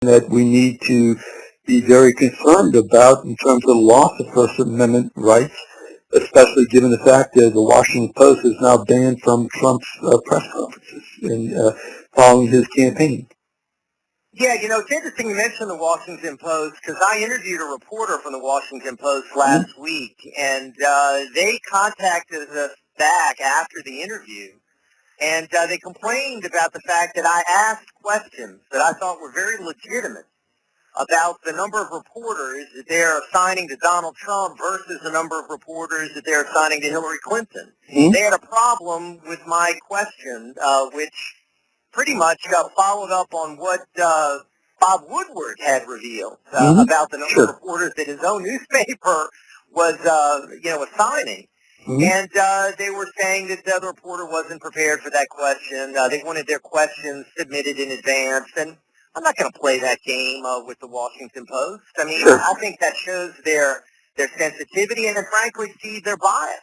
that we need to be very concerned about in terms of the loss of First Amendment rights, especially given the fact that the Washington Post is now banned from Trump's press conferences and following his campaign. Yeah, you know, it's interesting you mentioned the Washington Post, because I interviewed a reporter from the Washington Post last week, and they contacted us back after the interview, and they complained about the fact that I asked questions that I thought were very legitimate about the number of reporters that they're assigning to Donald Trump versus the number of reporters that they're assigning to Hillary Clinton. They had a problem with my question, which pretty much followed up on what Bob Woodward had revealed about the number of reporters that his own newspaper was, assigning. And they were saying that the other reporter wasn't prepared for that question. They wanted their questions submitted in advance, and I'm not going to play that game with the Washington Post. I mean, I think that shows their sensitivity and, frankly, see their bias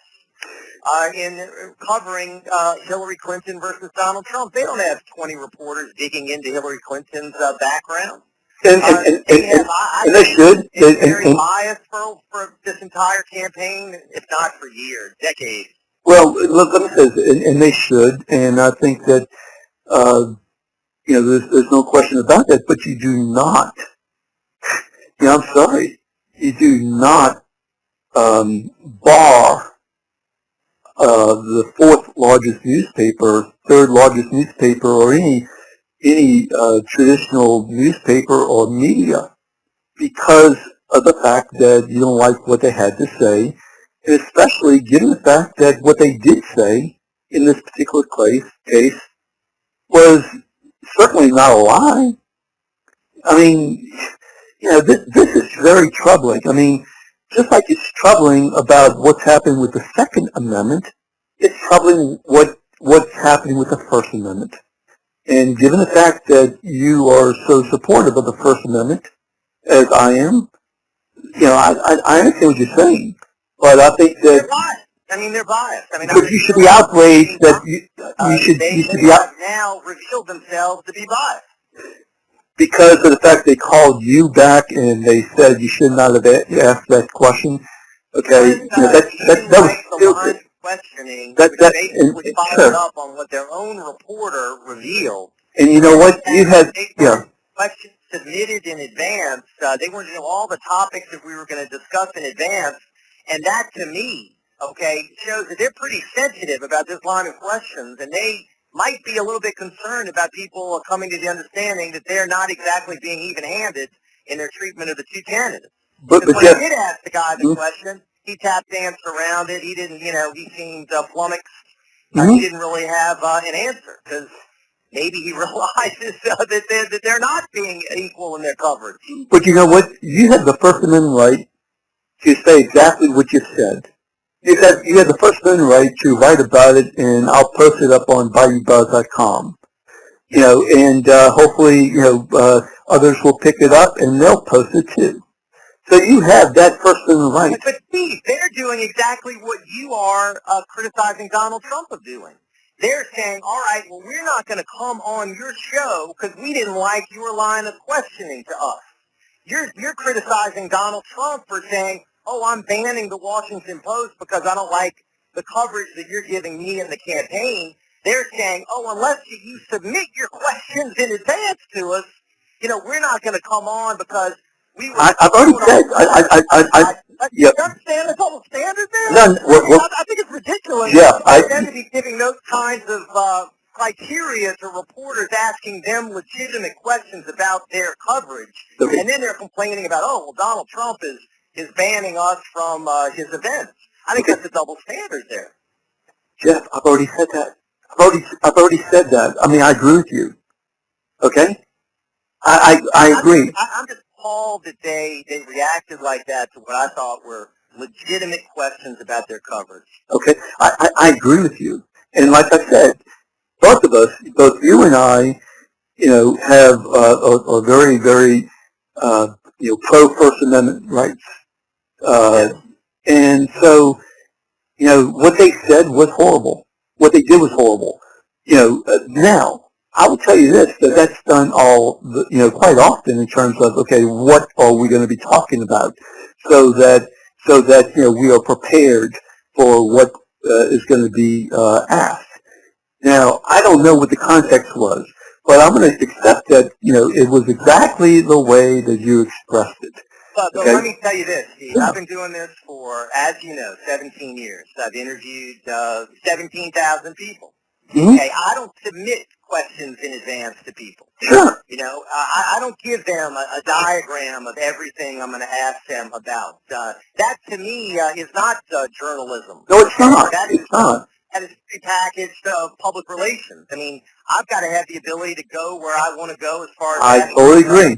in covering Hillary Clinton versus Donald Trump. They don't have 20 reporters digging into Hillary Clinton's background. And they should. It's very biased for this entire campaign, if not for years, decades. Well, let me say this, and they should, and I think that, there's no question about that, but you do not, I'm sorry, you do not bar the fourth largest newspaper, third largest newspaper, or any traditional newspaper or media because of the fact that you don't like what they had to say, and especially given the fact that what they did say in this particular case was certainly not a lie. I mean, this is very troubling. I mean, just like it's troubling about what's happening with the Second Amendment, it's troubling what's happening with the First Amendment. And given the fact that you are so supportive of the First Amendment, as I am, I understand what you're saying, but I think that they're biased. I mean, they're biased. I mean, but you should be outraged that you should be now revealed themselves to be biased because of the fact they called you back and they said you should not have asked that question. Okay, that was stupid. Questioning, that basically followed up on what their own reporter revealed. And you know what? You had questions submitted in advance. They wanted to know all the topics that we were going to discuss in advance, and that, to me, shows that they're pretty sensitive about this line of questions, and they might be a little bit concerned about people coming to the understanding that they're not exactly being even-handed in their treatment of the two candidates. But when I did ask the guy the question, he tap danced around it. He didn't, he seemed flummoxed. He didn't really have an answer because maybe he realizes that they're not being equal in their coverage. But you know what? You have the First Amendment right to say exactly what you said. You have the First Amendment right to write about it, and I'll post it up on Bayoubuzz.com. And hopefully, others will pick it up and they'll post it too. So you have that First Amendment right. But Steve, they're doing exactly what you are criticizing Donald Trump of doing. They're saying, all right, well, we're not going to come on your show because we didn't like your line of questioning to us. You're criticizing Donald Trump for saying, oh, I'm banning the Washington Post because I don't like the coverage that you're giving me in the campaign. They're saying, oh, unless you submit your questions in advance to us, we're not going to come on because I've already said. You understand the double standard there? I think it's ridiculous for them to be giving those kinds of criteria to reporters asking them legitimate questions about their coverage, and then they're complaining about, oh, well, Donald Trump is banning us from his events. I think that's a double standard there. Jeff, I've already said that. I've already said that. I mean, I agree with you. Okay? I agree. I'm just appalled that they reacted like that to what I thought were legitimate questions about their coverage. Okay, I agree with you. And like I said, both of us, both you and I, have a very, very, pro First Amendment rights. And so, what they said was horrible. What they did was horrible. Now, I will tell you this, that that's done quite often in terms of, okay, what are we going to be talking about so that we are prepared for what is going to be asked. Now, I don't know what the context was, but I'm going to accept that, it was exactly the way that you expressed it. But Okay? let me tell you this, Steve. Yeah. I've been doing this for, as you know, 17 years. I've interviewed 17,000 people. Mm-hmm. Okay, I don't submit questions in advance to people. Sure. I don't give them a diagram of everything I'm going to ask them about. That, to me, is not journalism. No, it's not. It's not. That is prepackaged public relations. I mean, I've got to have the ability to go where I want to go as far as I totally agree.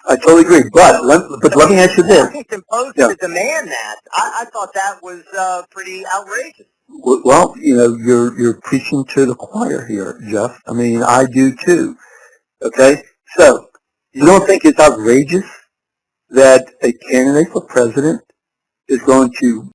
I totally agree. But let me ask you this. Washington Post to demand that, I thought that was pretty outrageous. Well, you're preaching to the choir here, Jeff. I mean, I do too. Okay? So, you don't think it's outrageous that a candidate for president is going to